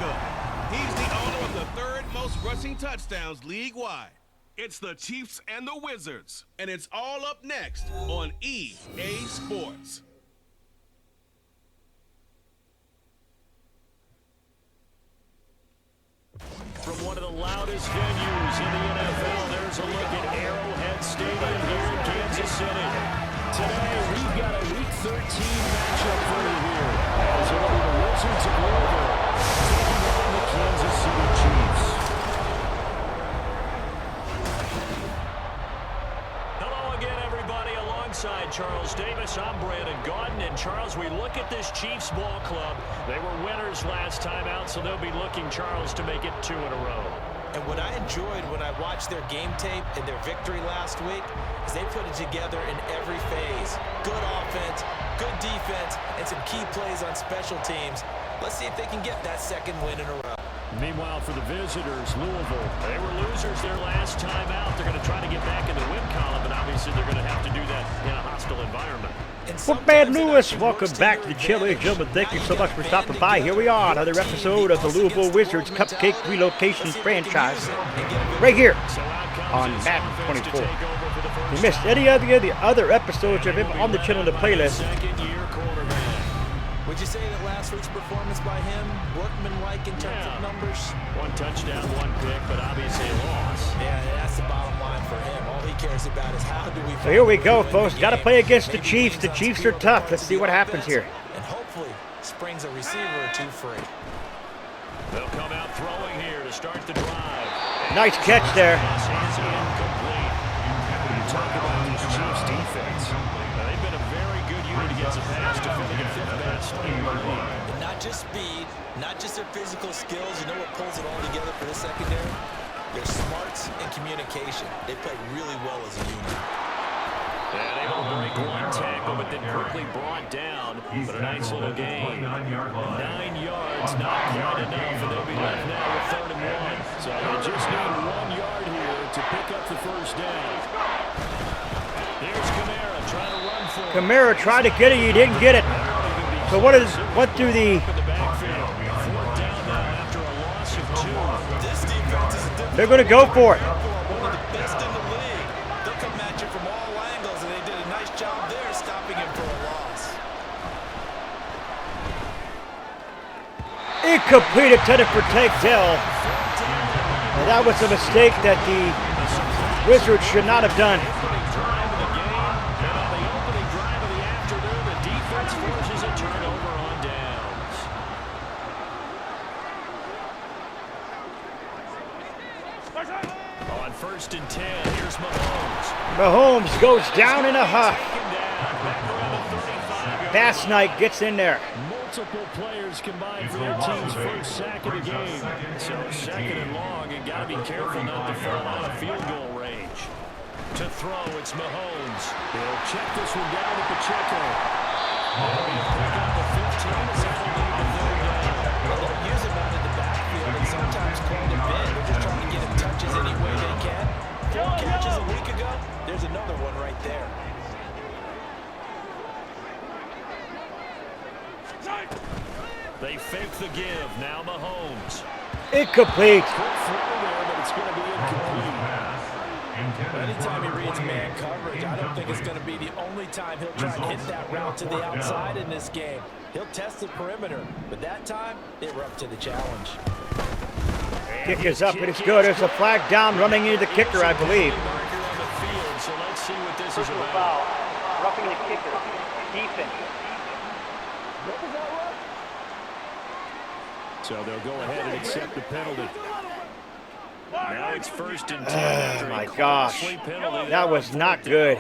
America. He's the owner of the third most rushing touchdowns league-wide. It's the Chiefs and the Wizards, and it's all up next on EA Sports. From one of the loudest venues in the NFL, there's a look at Arrowhead Stadium here in Kansas City. Today, we've got a Week 13 matchup for you here, as it'll be the Wizards of Louisville taking on the Kansas City Chiefs. Hello again, everybody. Alongside Charles Davis, I'm Brandon Gaudin. And Charles, we look at this Chiefs ball club. They were winners last time out, so they'll be looking, Charles, to make it 2 in a row. And what I enjoyed when I watched their game tape and their victory last week is they put it together in every phase. Good offense, good defense, and some key plays on special teams. Let's see if they can get that second win in a row. Meanwhile, for the visitors, Louisville, they were losers their last time out. They're going to try to get back in the win column, but obviously they're going to have to do that in a hostile environment. Bookman Lewis, welcome back to the show, ladies and gentlemen. Thank you so much for stopping by. Here we are, another episode of the Louisville Wizards Cupcake Relocation franchise, right here on Madden 24. If you missed any of the other episodes of him on the channel in the playlist, would you say that last week's performance by him, workmanlike in terms of numbers? 1 touchdown, 1 pick, but obviously a loss. Yeah, that's the bottom line for him. All he cares about is how do we... So here we go, folks. Got to play against the Chiefs. The Chiefs are tough. Let's see what happens here. And hopefully springs a receiver or two free. They'll come out throwing here to start the drive. Nice catch there. You talk about this Chiefs defense. They've been a very good unit against the pass, defending at 5th best in the league. And not just speed, not just their physical skills. You know what pulls it all together for this secondary? Their smarts and communication. They play really well as a unit. Yeah, they will break 1 tackle, but then quickly brought down. But a nice little gain. 9 yards, not quite enough, and they'll be left now with 3rd and 1. So they just need 1 yard here to pick up the first down. Here's Kamara trying to run for it. Kamara tried to get it, he didn't get it. So what do the... They're going to go for it. One of the best in the league. They'll come at you from all angles, and they did a nice job there stopping him for a loss. Incomplete, intended for Tank Dell. Well, that was a mistake that the Wizards should not have done. On 1st and 10, here's Mahomes. Mahomes goes down in a huff. Bass Knight gets in there. Multiple players combined for their team's first sack of the game. So 2nd and long, and got to be careful not to fall out of field goal range. To throw, it's Mahomes. He'll check this one down to Pacheco. That'll be a pick up the 15. That'll lead the 3rd down. They'll use him out in the backfield, and sometimes quite a bit. They're just trying to get him touches any way they can. 4 catches a week ago. There's another one right there. They fake the give. Now Mahomes. Incomplete. Good throw there, but it's going to be incomplete. Anytime he reads man coverage, I don't think it's going to be the only time he'll try and hit that route to the outside in this game. He'll test the perimeter, but that time, they were up to the challenge. Kick is up, and it's good. There's a flag down running into the kicker, I believe. So let's see what this is about. Roughing the kicker. Defense. So they'll go ahead and accept the penalty. Now it's 1st and 10. Oh my gosh. That was not good.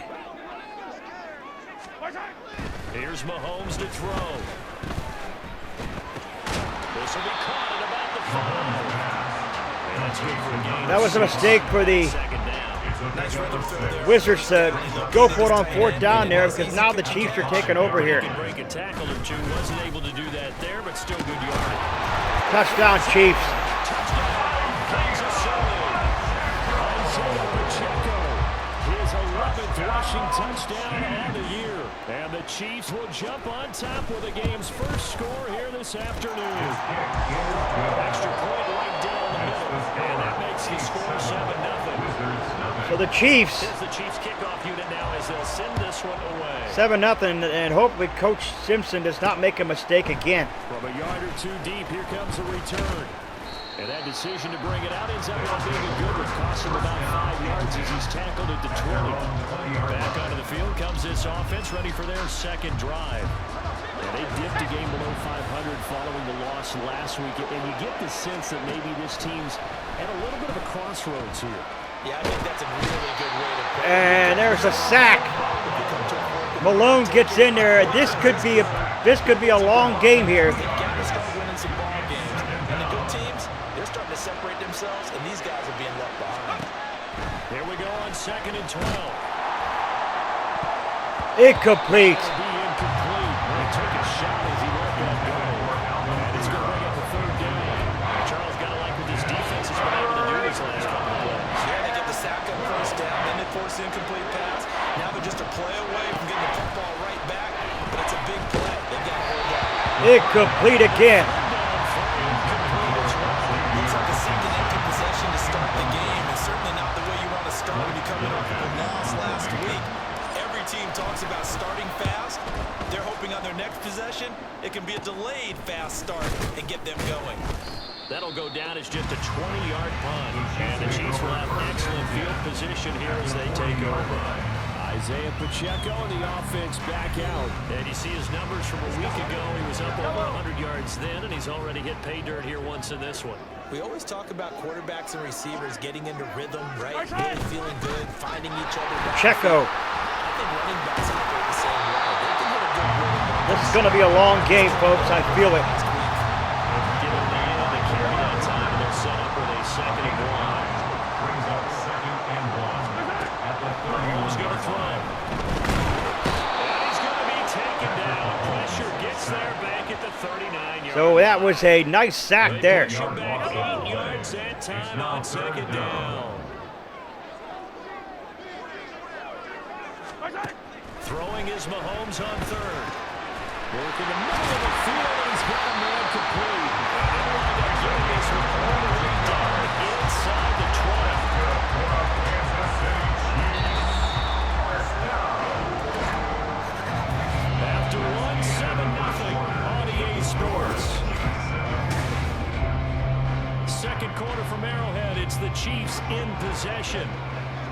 Here's Mahomes to throw. This will be caught at about the 5. And that's good for a gain. That was a mistake for the Wizards to go for it on 4th down there, because now the Chiefs are taking over here. Break a tackle or two. Wasn't able to do that there, but still good yardage. Touchdown, Chiefs. Kansas City. Isaiah Pacheco. His 11th rush rushing touchdown on the year. And the Chiefs will jump on top with the game's first score here this afternoon. Extra point right down the middle. And that makes the score 7-0. So the Chiefs. Here's the Chiefs kickoff unit now as they'll send this one away. 7-0, and hopefully Coach Simpson does not make a mistake again. From a yard or two deep, here comes a return. And that decision to bring it out ends up not being a good one. Cost him about 5 yards as he's tackled at the 20. Back onto the field comes this offense, ready for their second drive. And they dipped a game below 500 following the loss last week. And you get the sense that maybe this team's at a little bit of a crossroads here. Yeah, I think that's a really good way to put it. And there's a sack. Malone gets in there. This could be a long game here. They've got to start winning some ball games. And the good teams, they're starting to separate themselves, and these guys are being left behind. Here we go on 2nd and 12. Incomplete. Be incomplete. He took a shot as he let that go. And it's going to bring up a 3rd down. Charles got to like what this defense has been able to do these last couple of plays. Yeah, they get the sack on 1st down, then they force the incomplete pass. Now they're just a play away from getting the football right back, but it's a big play. They've got to hold on. Incomplete again. Looks like a second empty possession to start the game, and certainly not the way you want to start when you come in off of a loss last week. Every team talks about starting fast. They're hoping on their next possession, it can be a delayed fast start and get them going. That'll go down as just a 20-yard punt. And the Chiefs will have excellent field position here as they take over. Isaiah Pacheco and the offense back out. And you see his numbers from a week ago. He was up over 100 yards then, and he's already hit pay dirt here once in this one. We always talk about quarterbacks and receivers getting into rhythm, right? Really feeling good, finding each other. Pacheco. I think running backs operate the same way. They can hit a good rhythm. This is going to be a long game, folks. I feel it. Give them the end, they carry that time, and they're set up with a 2nd and 1. Mahomes going to throw. And he's going to be taken down. Pressure gets there back at the 39-yard. So that was a nice sack there. Push him back 8 yards and time on 2nd down. Throwing is Mahomes on 3rd. Working the middle of the field, and he's got a man complete. And they wind up getting this one all the way down inside the 20. After 1-7-0 on EA Sports. 2nd quarter from Arrowhead, it's the Chiefs in possession.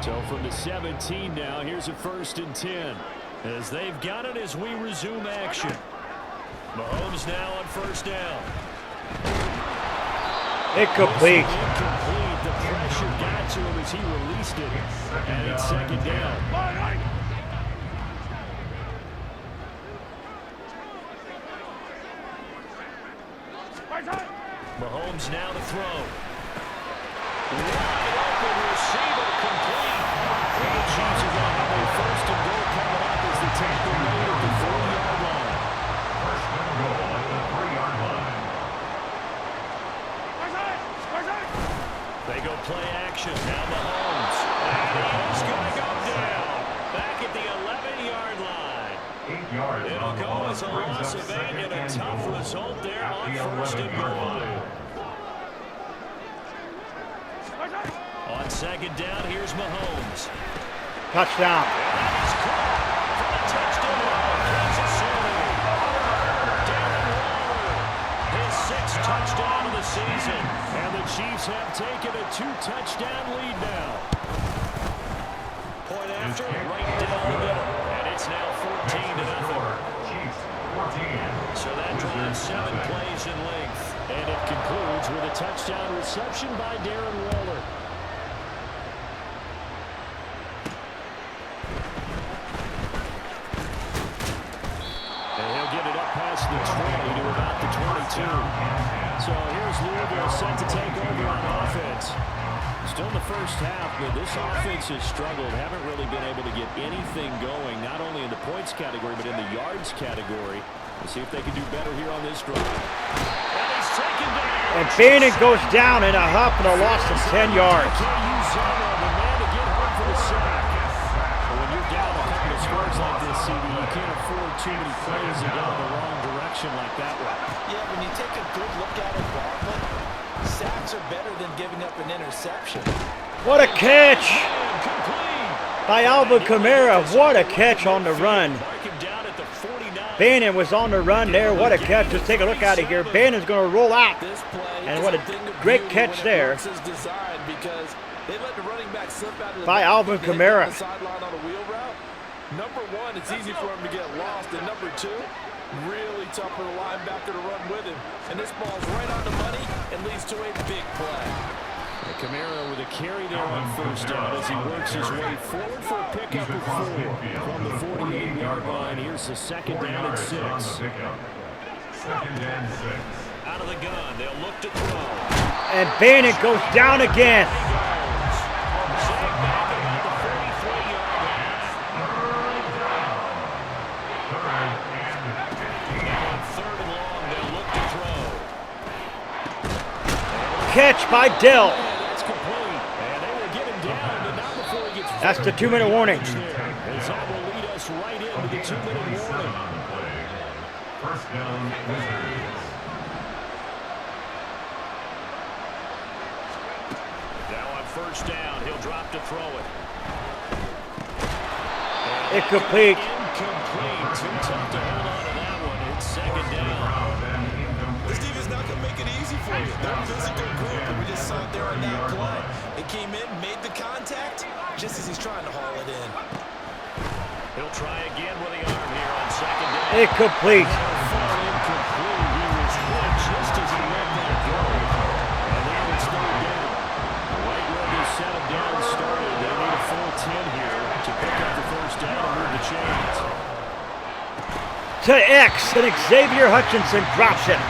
So from the 17 now, here's a 1st and 10. As they've got it as we resume action. Mahomes now on 1st down. Incomplete. Incomplete. The pressure got to him as he released it. And it's 2nd down. Mahomes now to throw. Wide open receiver complete. And the Chiefs are going to have a 1st and goal coming up as the tackle made at the 4-yard line. 1st and goal at the 3-yard line. They go play action. Now Mahomes. And he's going to go down. Back at the 11-yard line. 8 yards. It'll go as a loss of 8 and a tough result there on 1st and goal. On 2nd down, here's Mahomes. Touchdown. And he's caught for the touchdown. Kansas City. Darren Waller, his 6th touchdown of the season. And the Chiefs have taken a 2-touchdown lead now. Point after, right down the middle. And it's now 14-0. Chiefs 14. So that drives 7 plays in length. And it concludes with a touchdown reception by Darren Waller. The 20 to about the 22. So here's Louisville set to take over on offense. Still in the first half, but this offense has struggled. Haven't really been able to get anything going, not only in the points category, but in the yards category. We'll see if they can do better here on this drive. And he's taken down. And Bannon goes down in a huff and a loss of 10 yards. Can't use the man to get home for the sack. But when you're down can't afford too many plays to go in the wrong direction like that one. Yeah, when you take a good look at it, Bartlett, sacks are better than giving up an interception. What a catch by Alvin Kamara. What a catch on the run. Bannon was on the run there. What a catch. Let's take a look out of here. Bannon's going to roll out. And what a great catch there by Alvin Kamara. Number one, it's easy for him to get lost. And number two, really tough for the linebacker to run with him. And this ball's right on the money and leads to a big play. Kamara with a carry there on first down as he works his way forward for a pickup of 4 from the 48-yard line. Here's the second down and 6. Second and 6. Out of the gun, they'll look to throw. And Bannon goes down again. Catch by Dell. That's the 2-minute warning. That will lead us right into the 2-minute warning. First down, Wizards. Now on first down, he'll drop to throw it. Incomplete. Incomplete. Too tough to hold on to that one. It's second down. This defense is not going to make it easy for you. They're a physical group, and we just saw it there on that play. It came in, made the contact, just as he's trying to haul it in. He'll try again with the arm here on second down. Incomplete. Incomplete. He was hit just as he let that go. And now it's third down. Right where they set him down started. They need a full 10 here to pick up the first down and move the chains. To X, and Xavier Hutchinson drops it.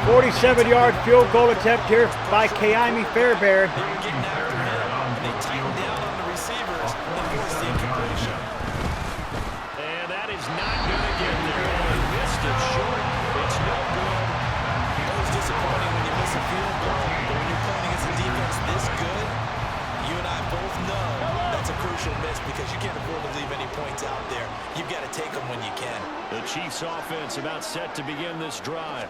47-yard field goal attempt here by Kaimi Fairbairn. And that is not going to get there. He missed it short. It's no good. It was disappointing when you miss a field goal, but when you're playing against a defense this good, you and I both know that's a crucial miss because you can't afford to leave any points out there. You've got to take them when you can. The Chiefs offense about set to begin this drive.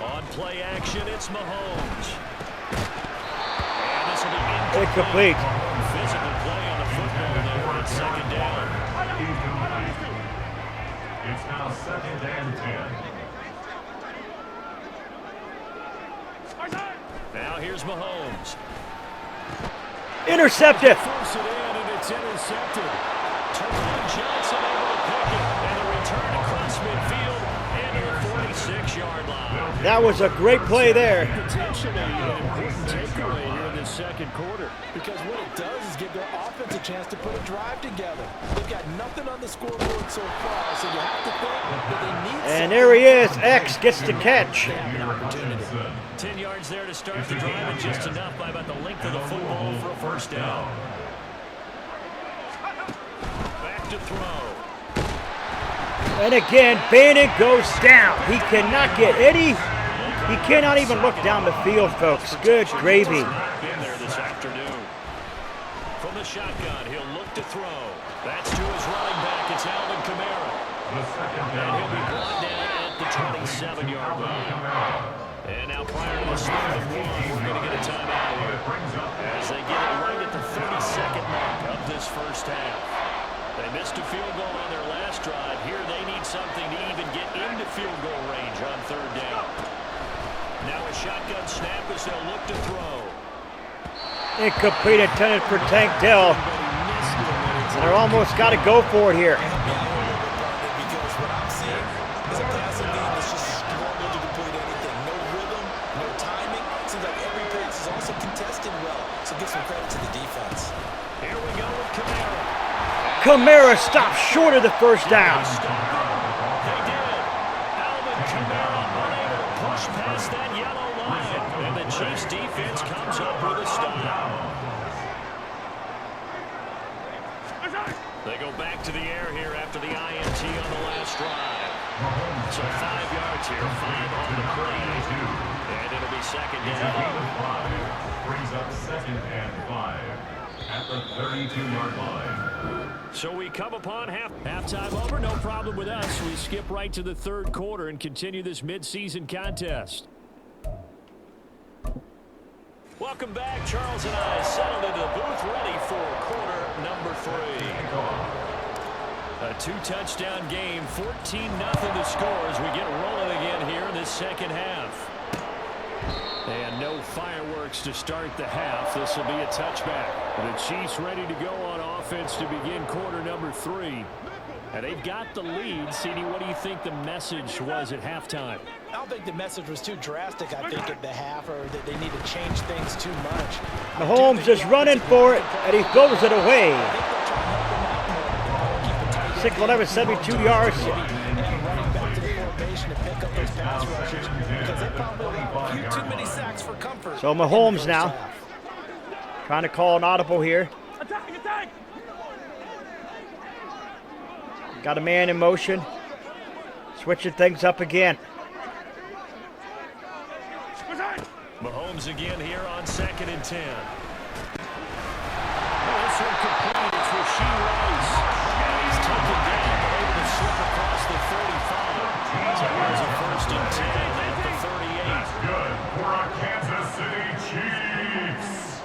On play action, it's Mahomes. And this will be Incomplete. Physical play on the football there on second down. It's now second and 10. Now here's Mahomes. Intercepted. Force it in, and it's intercepted. Terron Johnson able to pick it, and a return across midfield into the 46-yard line. That was a great play there. Potentially an important takeaway here in this second quarter. Because what it does is give their offense a chance to put a drive together. They've got nothing on the scoreboard so far, so you have to think that they need And there he is. X gets the catch. 10 yards there to start the drive, and just enough by about the length of the football for a first down. Back to throw. And again, Bannon goes down. He cannot get any. He cannot even look down the field, folks. Good gravy. In there this afternoon. From the shotgun, he'll look to throw. That's to his running back. It's Alvin Kamara. And he'll be brought down at the 27-yard line. And now prior to the start of the quarter, we're going to get a timeout here as they get it right at the 32nd mark of this first half. They missed a field goal on their last drive. Here they need something to even get into field goal range on third down. Now a shotgun snap as they'll look to throw. Incomplete, intended for Tank Dell. They're almost got to go for it here. Because what I'm seeing is a passing game that's just struggling to complete anything. No rhythm, no timing. Seems like every pass is also contested well. So give some credit to the defense. Here we go with Kamara. Kamara stopped short of the first down. They did. Alvin Kamara unable to push past that yellow line. And the Chiefs defense comes up with a stop. They go back to the air here after the INT on the last drive. So 5 yards here, 5 on the play. And it'll be second down. Brings up second and 5. At the 32-yard line. So we come upon halftime over. No problem with us. We skip right to the third quarter and continue this midseason contest. Welcome back. Charles and I settled into the booth, ready for quarter number 3. A 2-touchdown game, 14-0 the score as we get rolling again here in this second half. And no fireworks to start the half. This will be a touchback. The Chiefs ready to go on offense to begin quarter number 3. And they've got the lead. CD, what do you think the message was at halftime? I don't think the message was too drastic, I think, at the half, or that they need to change things too much. Mahomes is running for it, and he throws it away. 6'11", 72 yards. And running back to the formation to pick up those pass rushers because they probably allowed a few too many sacks for comfort. So Mahomes now trying to call an audible here. Attack! Got a man in motion. Switching things up again. Mahomes again here on 2nd and 10. This one complete. It's Rasheed Rice. And he's taken down, but able to slip across the 35. So here's a 1st and 10 at the 38. That's good for our Kansas City Chiefs.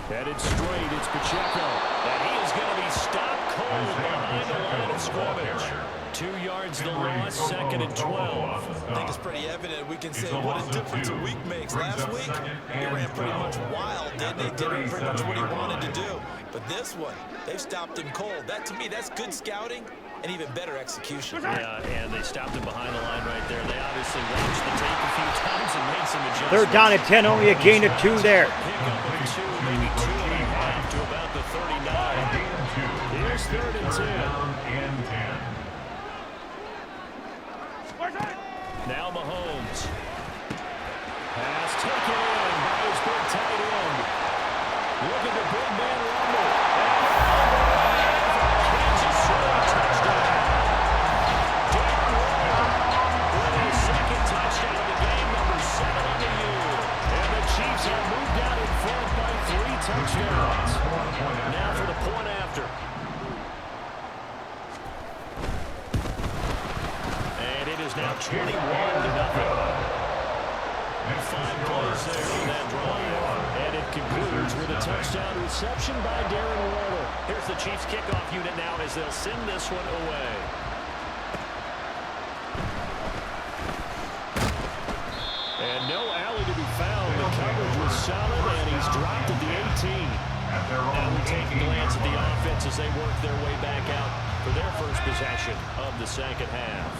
Headed straight, it's Pacheco. And he is going to be stopped cold behind the line of scrimmage. 2 yards the loss, 2nd and 12. I think it's pretty evident. We can say what a difference a week makes. Last week, he ran pretty much wild, didn't he? Did pretty much what he wanted to do. But this one, they've stopped him cold. That, to me, that's good scouting and even better execution. Yeah, and they stopped him behind the line right there. They obviously watched the tape a few times and made some adjustments. 3rd down and 10, only a gain of 2 there. Pick up of 2, maybe 2.5 to about the 39. Here's 3rd and 10. Now Mahomes. Pass taken in by his big tight end. Look at the big man rumble. Kansas City touchdown. Darren Waller with his 2nd touchdown of the game, number 7 on the year. And the Chiefs have moved out in front by 3 touchdowns. Now for the point after. And it is now 21-0. 5 plays there on that drive. And it concludes with a touchdown reception by Darren Waller. Here's the Chiefs kickoff unit now as they'll send this one away. And no alley to be found. The coverage was solid, and he's dropped at the 18. Now we take a glance at the offense as they work their way back out for their first possession of the second half.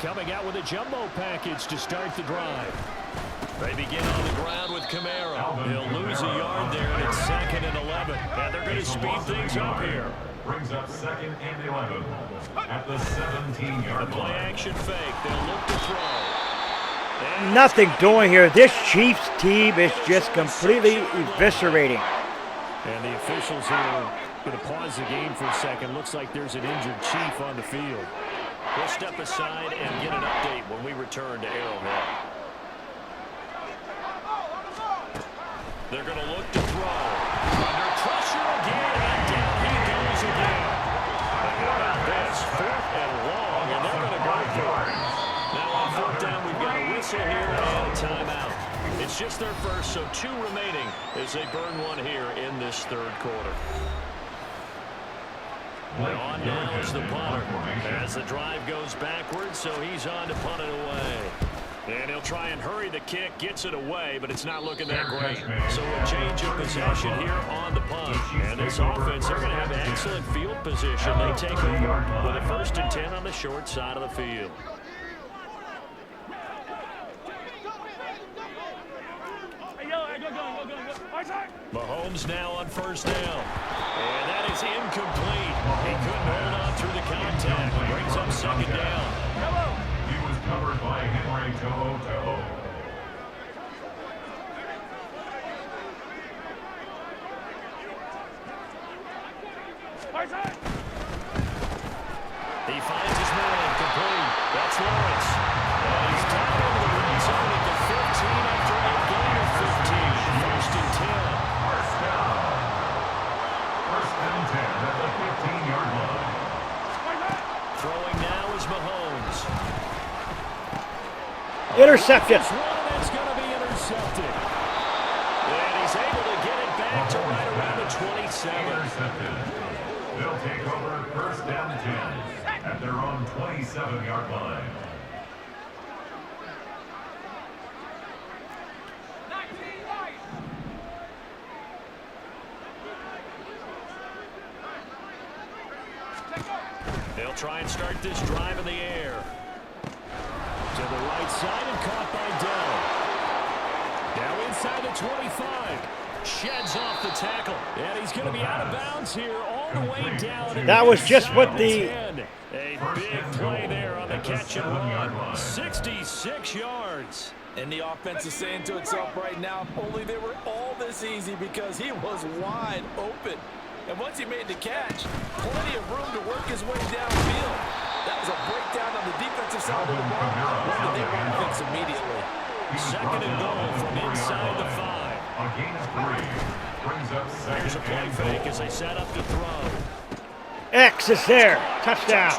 Coming out with a jumbo package to start the drive. They begin on the ground with Kamara. He'll lose a yard there, and it's 2nd and 11. And they're going to speed things up here. Brings up 2nd and 11 at the 17-yard line. The play-action fake. They'll look to throw. And Nothing doing here. This Chiefs team is just completely eviscerating. And the officials here are going to pause the game for a second. Looks like there's an injured Chief on the field. We'll step aside and get an update when we return to Arrowhead. They're going to look to throw. Under pressure again, and down he goes again. And how about this? 4th and long, and they're going to go for it. Now on 4th down, we've got a whistle here and a timeout. It's just their first, so 2 remaining as they burn one here in this 3rd quarter. On now is the punter as the drive goes backwards, so he's on to punt it away. And he'll try and hurry the kick, gets it away, but it's not looking that great. So a change of possession here on the punt. And this offense, they're going to have an excellent field position. They take over with a 1st and 10 on the short side of the field. Mahomes now on 1st down. And that is incomplete. He couldn't hold on through the contact. Brings up 2nd down. He was covered by Henry Toho. He finds his man complete. That's Lawrence. And he's down over the red zone at the 15 after a gain of 15. 1st and 10. Intercepted. It's going to be intercepted. And he's able to get it back to right around the 27. Intercepted. They'll take over first down 10 at their own 27-yard line. They'll try and start this drive in the air. To the right side and caught by Dell. Now inside the 25. Sheds off the tackle. And he's going to be out of bounds here all the way down. That was just what the... A big play there on the catch and run. 66 yards. And the offense is saying to itself right now, if only they were all this easy, because he was wide open. And once he made the catch, plenty of room to work his way downfield. That was a breakdown on the defensive side of the ball. One that they want to fix immediately. Second and goal from inside the 5. A gain of 3 brings up second. Here's a play fake as they set up to throw. X is there. Touchdown.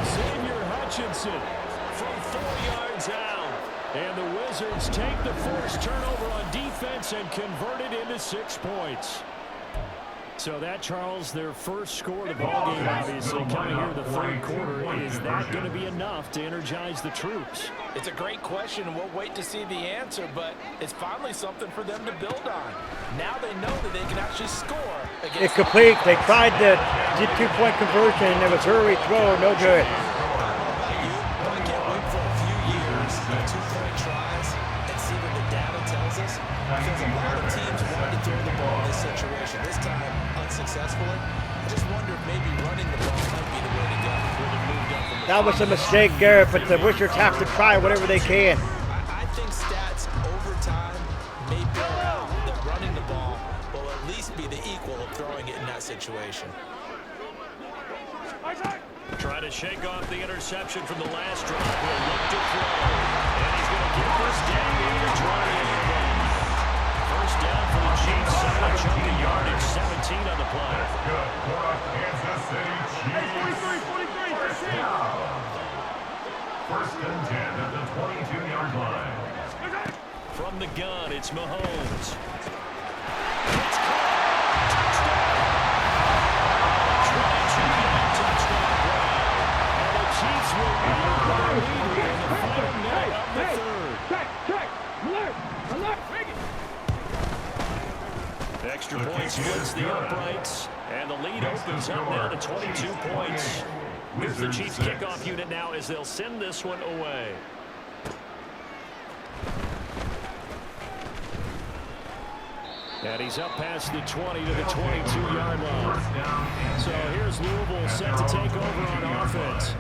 Xavier Hutchinson from 4 yards out. And the Wizards take the forced turnover on defense and convert it into 6 points. So that, Charles, their first score of the ballgame, obviously, coming here in the third quarter. Is that going to be enough to energize the troops? It's a great question, and we'll wait to see the answer, but it's finally something for them to build on. Now they know that they can actually score against... Incomplete. They tried the 2-point conversion. It was early throw. No good. I can't wait for a few years of 2-point tries and see what the data tells us. Because a lot of teams want to throw the ball in this situation. This time, unsuccessfully. I just wonder if maybe running the ball might be the way to go. That was a mistake, Garrett, but the Wizards have to try whatever they can. I think stats over time may bear out that running the ball will at least be the equal of throwing it in that situation. Try to shake off the interception from the last drive. He'll look to throw. And he's going to get this down here to 28. First down for the Chiefs. Solid chunk of yardage. 17 on the play. That's good for a Kansas City Chiefs. First down. First and 10 at the 22-yard line. From the gun, it's Mahomes. Extra point splits the uprights, and the lead opens up now to 22 points. Here's the Chiefs kickoff unit now as they'll send this one away. And he's up past the 20 to the 22-yard line. So here's Louisville set to take over on offense.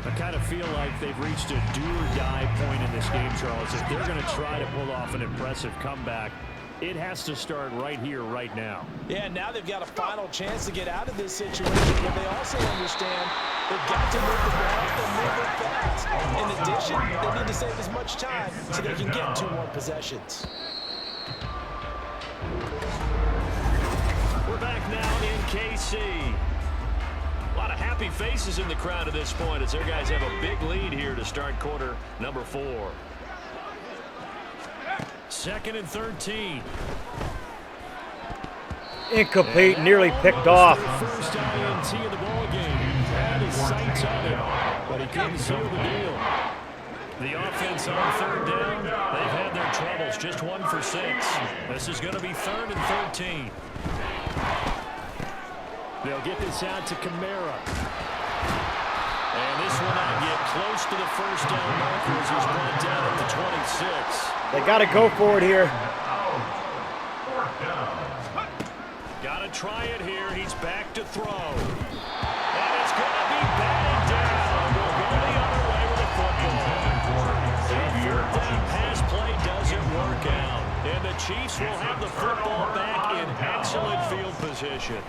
I kind of feel like they've reached a do-or-die point in this game, Charles. If they're going to try to pull off an impressive comeback, it has to start right here, right now. Yeah, now they've got a final chance to get out of this situation, but they also understand they've got to move the ball and move it fast. In addition, they need to save as much time so they can get 2 more possessions. We're back now in KC. A lot of happy faces in the crowd at this point as their guys have a big lead here to start quarter number 4. Second and 13. Incomplete, nearly picked off. First INT of the ball game. Had his sights on it, but he couldn't seal the deal. The offense on third down, they've had their troubles. Just 1 for 6. This is going to be 3rd and 13. They'll get this out to Kamara. And this will not get close to the first down marker as he's brought down at the 26. They got to go for it here. Got to try it here. He's back to throw. And it's going to be batted down. We'll go the other way with the football. That 3rd down pass play doesn't work out. And the Chiefs will have the football back in excellent field position.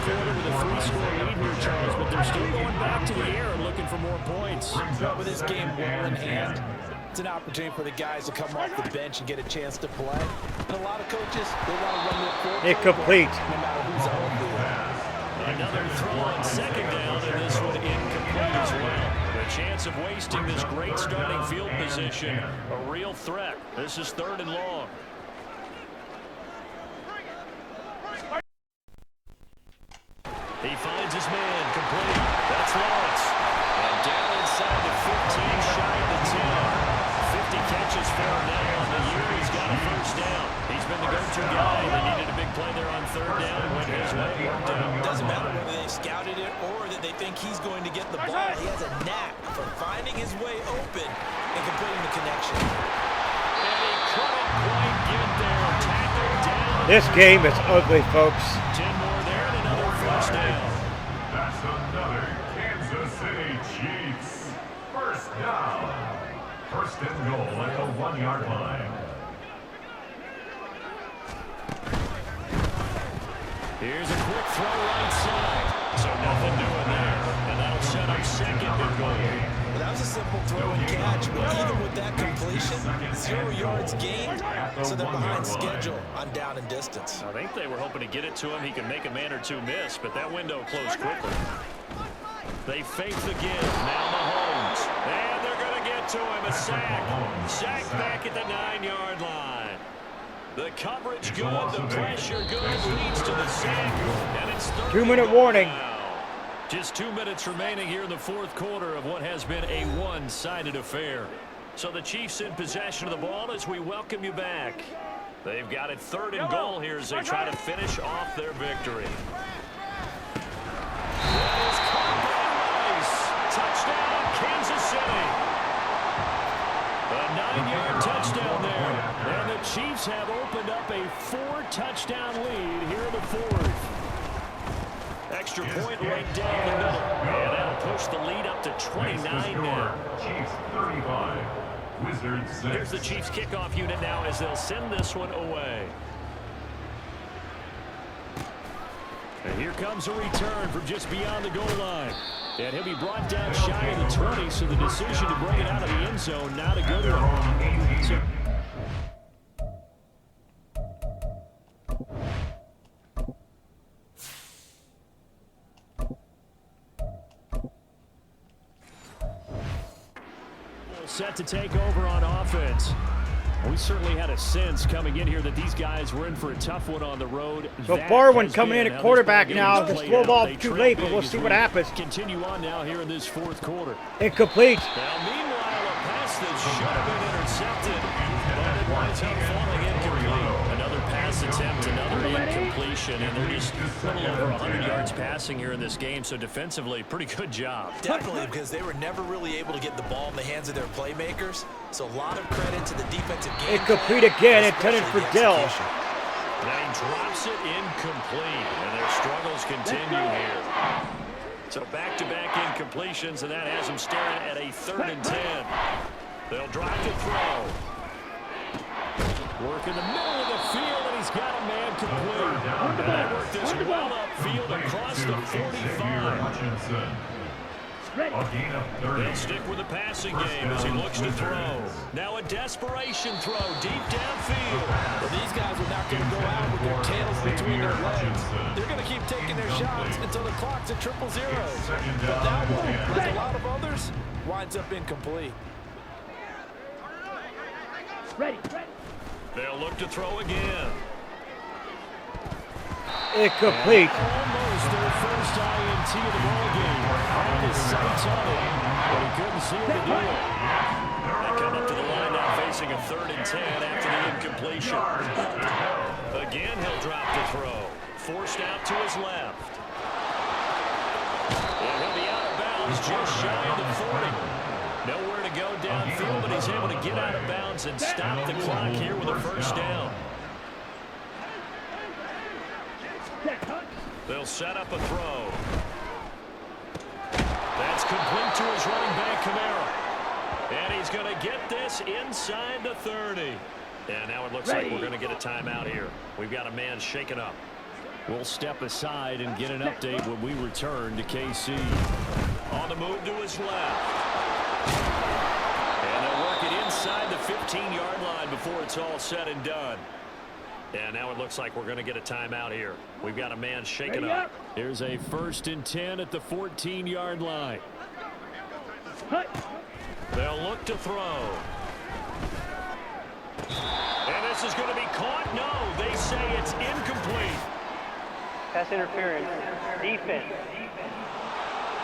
Quarter with a 3-score lead here, Charles, but they're still going back to the air and looking for more points. But with this game well in hand, it's an opportunity for the guys to come off the bench and get a chance to play. And a lot of coaches, they want to run their full Incomplete. no matter who's on the field. Another throw on second down, and this one incomplete as well. The chance of wasting this great starting field position, a real threat. This is 3rd and long. He finds his man, complete. That's Lawrence. And down inside the 15, shy of the 10. 50 catches for him now on the year. He's got a first down. He's been the go-to guy. They needed a big play there on 3rd down. Went his way, worked out. Doesn't matter whether they scouted it or that they think he's going to get the ball. He has a knack for finding his way open and completing the connection. And he couldn't quite get there. Tackled down. This game is ugly, folks. 10 more there and another first down. That's another Kansas City Chiefs. First down. 1st and goal at the 1-yard line. Here's a quick throw right side. So nothing doing there. And that'll set up 2nd and goal. Well, that was a simple throw and catch, but even with that completion, 0 yards gained, so they're behind schedule on down and distance. I think they were hoping to get it to him. He could make a man or two miss, but that window closed quickly. They fake the give. Now Mahomes. And they're going to get to him. A sack. Sack back at the 9-yard line. The coverage good. The pressure good. Leads to the sack. And it's 2-minute warning. Just 2 minutes remaining here in the 4th quarter of what has been a one-sided affair. So the Chiefs in possession of the ball as we welcome you back. They've got it 3rd and goal here as they try to finish off their victory. Touchdown, Kansas City. A 9-yard touchdown there. And the Chiefs have opened up a 4-touchdown lead here in the 4th. Extra point right down the middle. And that'll push the lead up to 29 now. Chiefs 35. Wizards 6. Here's the Chiefs kickoff unit now as they'll send this one away. And here comes a return from just beyond the goal line. And he'll be brought down shy of the 20, so the decision to bring it out of the end zone now to go to him. So set to take over on offense. We certainly had a sense coming in here that these guys were in for a tough one on the road. So Barwin coming in at quarterback now. The slow ball too late, but we'll see what happens. Continue on now here in this 4th quarter. Incomplete. Now, meanwhile, a pass that should have been intercepted, but it winds up falling incomplete. Another pass attempt, another incompletion, and they're just a little over 100 yards passing here in this game, so defensively, pretty good job. Definitely, because they were never really able to get the ball in the hands of their playmakers, so a lot of credit to the defensive game. Incomplete again, intended for Dell. Now he drops it incomplete, and their struggles continue here. So back-to-back incompletions, and that has them staring at a 3rd and 10. They'll drive to throw. Work in the middle of the field, and he's got a man complete. And they work this well upfield across the 45. They'll stick with the passing game as he looks to throw. Now a desperation throw deep downfield. Well, these guys are not going to go out with their tails between their legs. They're going to keep taking their shots until the clock's at 0-0. But that one, like a lot of others, winds up incomplete. Ready. They'll look to throw again. Incomplete. Almost their first INT of the ball game. Had his sights on it, but he couldn't seem to do it. They come up to the line now facing a 3rd and 10 after the incompletion. Again, he'll drop the throw. Forced out to his left. And he'll be out of bounds just shy of the 40. Nowhere to go downfield, but he's able to get out of bounds and stop the clock here with a first down. They'll set up a throw. That's complete to his running back, Kamara. And he's going to get this inside the 30. And now it looks like we're going to get a timeout here. We've got a man shaken up. We'll step aside and get an update when we return to KC. On the move to his left. And they'll work it inside the 15-yard line before it's all said and done. And now it looks like we're going to get a timeout here. We've got a man shaken up. Here's a 1st and 10 at the 14-yard line. They'll look to throw. And this is going to be caught. No, they say it's incomplete. Pass interference. Defense.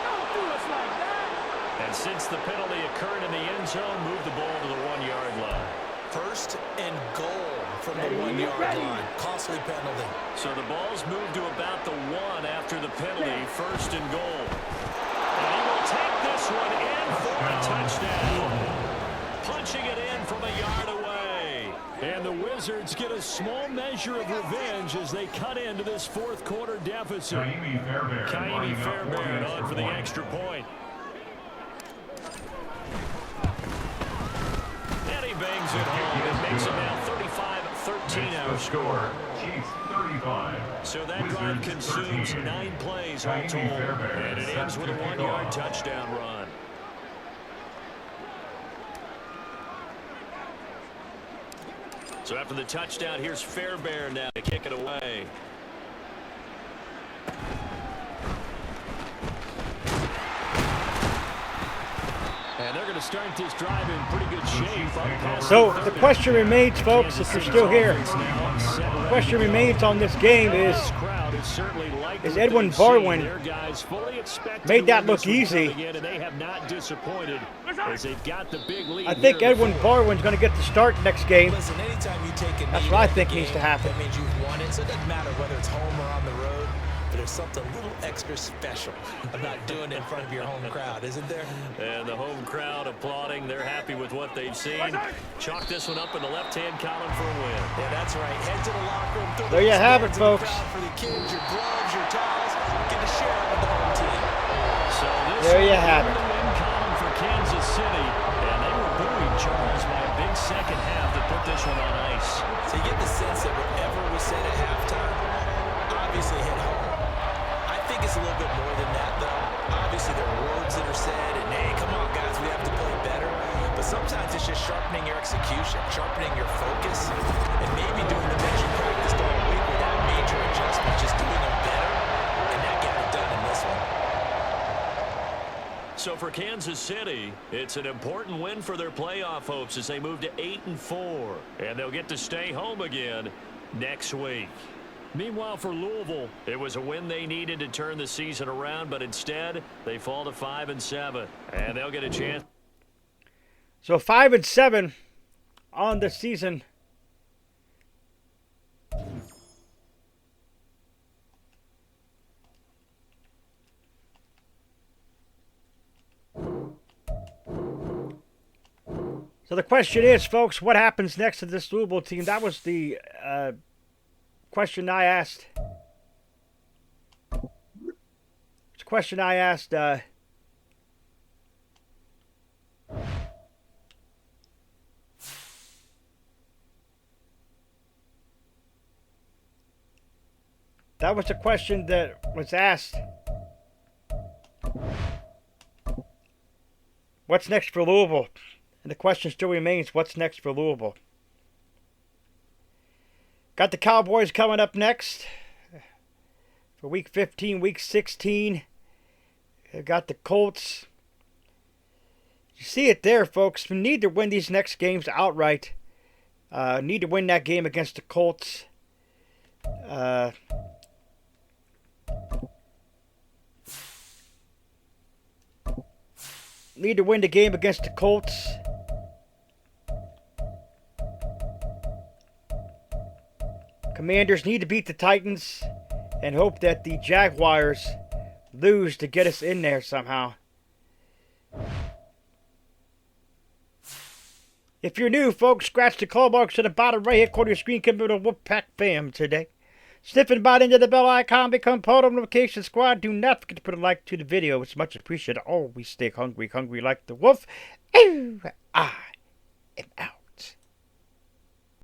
Don't do us like that. And since the penalty occurred in the end zone, move the ball to the 1-yard line. 1st and goal from the 1-yard line. Costly penalty. So the ball's moved to about the 1 after the penalty. 1st and goal. And he will take this one in for a touchdown. Punching it in from a yard away. And the Wizards get a small measure of revenge as they cut into this 4th quarter deficit. Kaimi Fairbairn on for the extra point. And he bangs it home. It makes it now 35-13 our score. Chiefs 35. So that drive consumes 9 plays all told. And it ends with a 1-yard touchdown run. So after the touchdown, here's Fairbairn now to kick it away. And they're going to start this drive in pretty good shape. So the question remains, folks, if you're still here, the question remains on this game is Edwin Barwin made that look easy? I think Edwin Barwin's going to get the start next game. Listen, anytime you take a That's knee what I in a think game, needs to happen. That means you've won it, so it doesn't matter whether it's home or on the road. But there's something a little extra special about doing it in front of your home crowd, isn't there? And the home crowd applauding. They're happy with what they've seen. Chalk this one up in the left-hand column for a win. Yeah, that's right. Head to the locker room. Throw There you those have it, fans in the folks. crowd for the kids, your gloves, your towels. Get a share of the home team. So this There you have in it. the win column for Kansas City. And they were booing Charles by a big second half to put this one on ice. So you get the sense that whatever was said at halftime obviously hit home. I think it's a little bit more than that, though. Obviously, there are words that are said, and hey, come on, guys, we have to play better. But sometimes it's just sharpening your execution, sharpening your focus, and maybe doing the things you practiced all week without major adjustments, just doing them better, and that got it done in this one. So for Kansas City, it's an important win for their playoff hopes as they move to 8-4. And they'll get to stay home again next week. Meanwhile, for Louisville, it was a win they needed to turn the season around, but instead, they fall to 5-7, and they'll get a chance. So 5-7 on the season. So the question is, folks, what happens next to this Louisville team? That was the question I asked. It's a question I asked that was a question that was asked. What's next for Louisville? And the question still remains, what's next for Louisville? Got the Cowboys coming up next for Week 15, Week 16. Got the Colts. You see it there, folks. We need to win these next games outright. Need to win that game against the Colts. Need to win the game against the Colts. Commanders need to beat the Titans and hope that the Jaguars lose to get us in there somehow. If you're new, folks, scratch the call box to the bottom right-hand corner of your screen. Come to the Wolfpack fam today. Sniffing bot into the bell icon. Become part of the notification squad. Do not forget to put a like to the video. It's much appreciated. Always stay hungry like the wolf. I am out.